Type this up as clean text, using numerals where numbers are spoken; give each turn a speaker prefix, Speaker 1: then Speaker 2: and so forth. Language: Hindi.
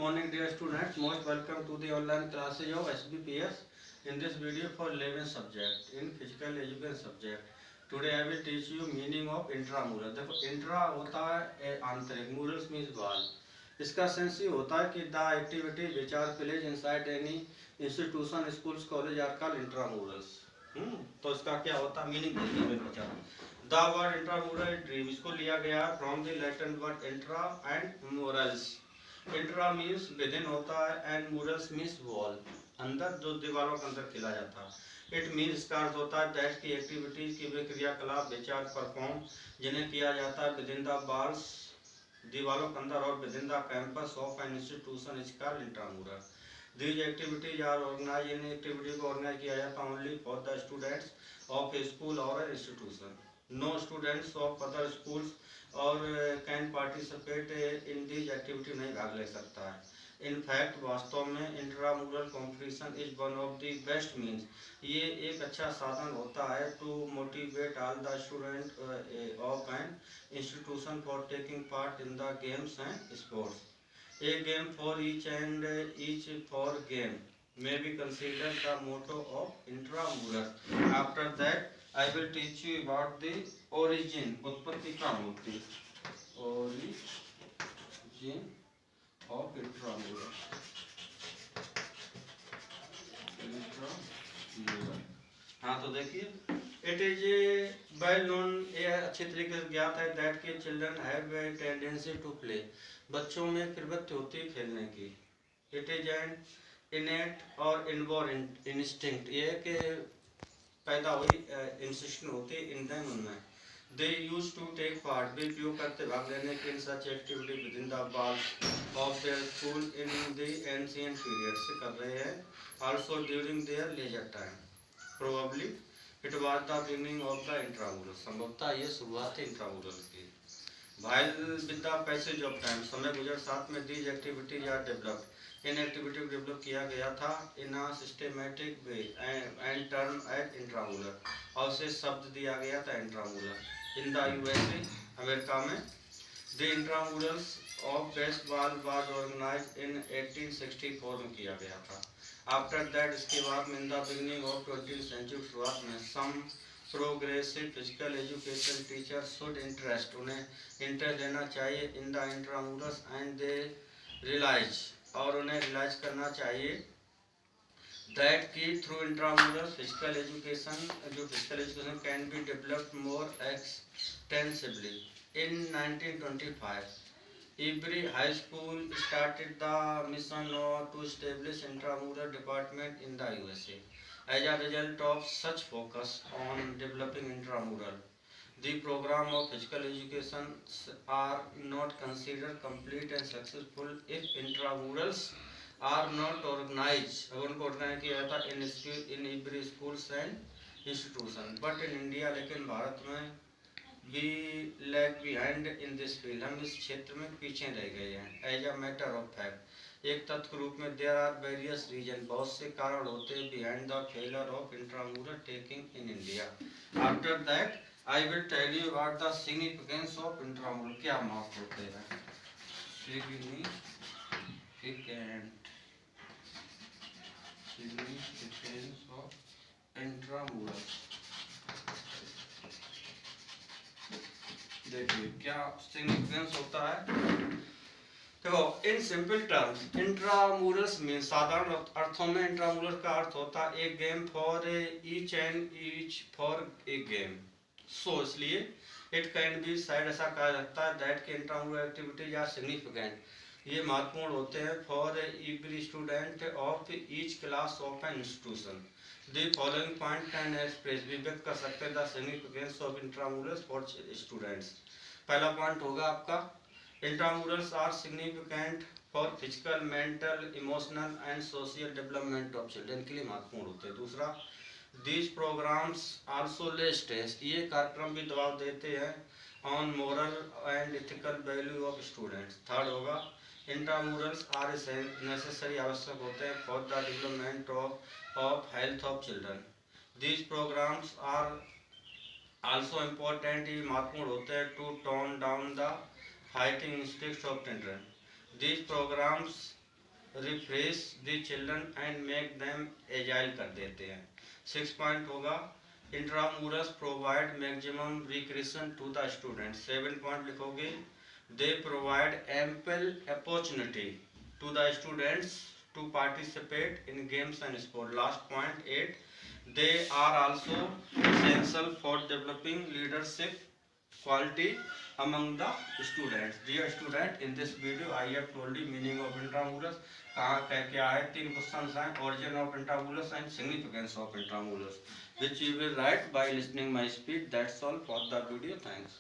Speaker 1: morning, dear students. Most welcome to the online classes of SBPS. In this video for 11 subject in physical education subject. Today I will teach you meaning of intramural. देखो इंट्रा होता है आंतरिक, मूरल्स मीन्स बाल. इसका सेंस ये होता है कि the activity which are plays inside any institution schools college are called intramurals. तो इसका क्या होता है मीनिंग देखिए मैं बता रहा हूँ. द वर्ड इंट्रामुरल ड्रीम इसको लिया गया from the Latin word intra and morals. Intra means within होता है एंड मूरल्स मीन्स वॉल, अंदर जो दीवारों के अंदर खिला जाता है. इट मीन्स का अर्थ होता है दैट की एक्टिविटीज की वे क्रियाकलाप विचार परफॉर्म जिन्हें किया जाता है विदिन द वॉल्स दीवारों के अंदर और within the campus of an institution is called intramural. These activities are organize. इन एक्टिविटी को ऑर्गेनाइज किया जाता है only for the students of a school और an institution. No students of other schools और can participate in these activity नहीं भाग ले सकता है. इन फैक्ट वास्तव में intramural competition is one of the best means. ये एक अच्छा साधन होता है to motivate all the student of an institution for taking part in the games and sports. A game for each and each for game may be considered the motto of intramural. After that I will teach you about the origin. उत्पत्ति क्या होती है? Origin of intramural. Intramural. हाँ तो देखिए, it is well known, ये अच्छी तरीके से ज्ञात है that के children have a tendency to play. बच्चों में प्रवृत्ति होती है खेलने की. It is an innate और इनबॉर्न इंस्टिंक्ट, ये कि पैदा हुई इंस्टिंक्ट होती है इन उनमें. They use to take part, वे उपयोग करते भाग लेने के in such activity within the walls of their school in the ancient period से कर रहे हैं. Also during their leisure time. Probably it was the beginning of the intramural. संभवतः ये शुरुआत है इंट्रामुरल की. While with the passage of time, समय गुजर साथ में दीज एक्टिविटीज आर डेवलप्ड. इन एक्टिविटी को डेवलप किया गया था in a systematic way and term at intramural, और उसे शब्द दिया गया था इंट्रामुरल. इन द यूएसए, अमेरिका में, the intramurals of baseball was organized in 1864 में किया गया था. आफ्टर दैट, इसके बाद में in the beginning of 20th century, शुरुआत में, some progressive physical education teacher should interest, उन्हें इंटरेस्ट लेना चाहिए in the intramurals and they realize, और उन्हें रियलाइज करना चाहिए दैट की थ्रू इंट्रामुरल फिजिकल एजुकेशन, जो physical education can be developed more extensively. In 1925 every high school started the mission to establish intramural department in the USA. As a result of such focus on developing intramural, the program of physical education are not considered complete and successful if intramurals are not organized. अगर उनको ऑर्गेनाइज किया जाता in every schools and institution. But in India, लेकिन भारत में we lag behind in this field. हम इस क्षेत्र में पीछे रह गए हैं. As a matter of fact, एक तथ्य के रूप में there are various reasons, बहुत से कारण होते हैं behind the failure of intramural taking in India. After that I will tell you about the significance of intramural. क्या महत्व होते हैं? Significance of intramural. देखिए क्या significance होता है. देखो, इन सिंपल टर्म्स इंट्रामुरल्स में, साधारण अर्थों में इंट्रामुरल का अर्थ होता है एक game for each and each for a game. So इसलिए इट कैन बी साइड ऐसा कहा जाता है दैट के इंट्रामुरल एक्टिविटीज आर सिग्निफिकेंट, ये महत्वपूर्ण होते हैं for every student of each class of an institution. The following point can express, भी व्यक्त कर सकते हैं the significance of intramurals for students. पहला पॉइंट होगा आपका intramurals are significant for physical, mental, emotional and social development of children, के लिए महत्वपूर्ण होते हैं. दूसरा, These programs also lay stress, ये कार्यक्रम भी दबाव देते हैं on moral and ethical value of students. Third होगा इंट्रामुरल्स आर नेसेसरी, आवश्यक होते हैं for the development of health of children. These programs are also important, ये महत्वपूर्ण होते हैं to tone down the fighting instincts of children. These programs refresh the children and make them agile कर देते हैं। 6 पॉइंट होगा intramurals provide maximum recreation to the student. 7 point लिखोगे they provide ample opportunity to the students to participate in games and sport. Last point 8, they are also essential for developing leadership quality among the students. Dear student, in this video I have told you meaning of intramurus, कहाँ क्या है, 3 क्वेश्चंस हैं, origin of intramurus and significance of intramurus, which you will write by listening my speech. That's all for the video. Thanks.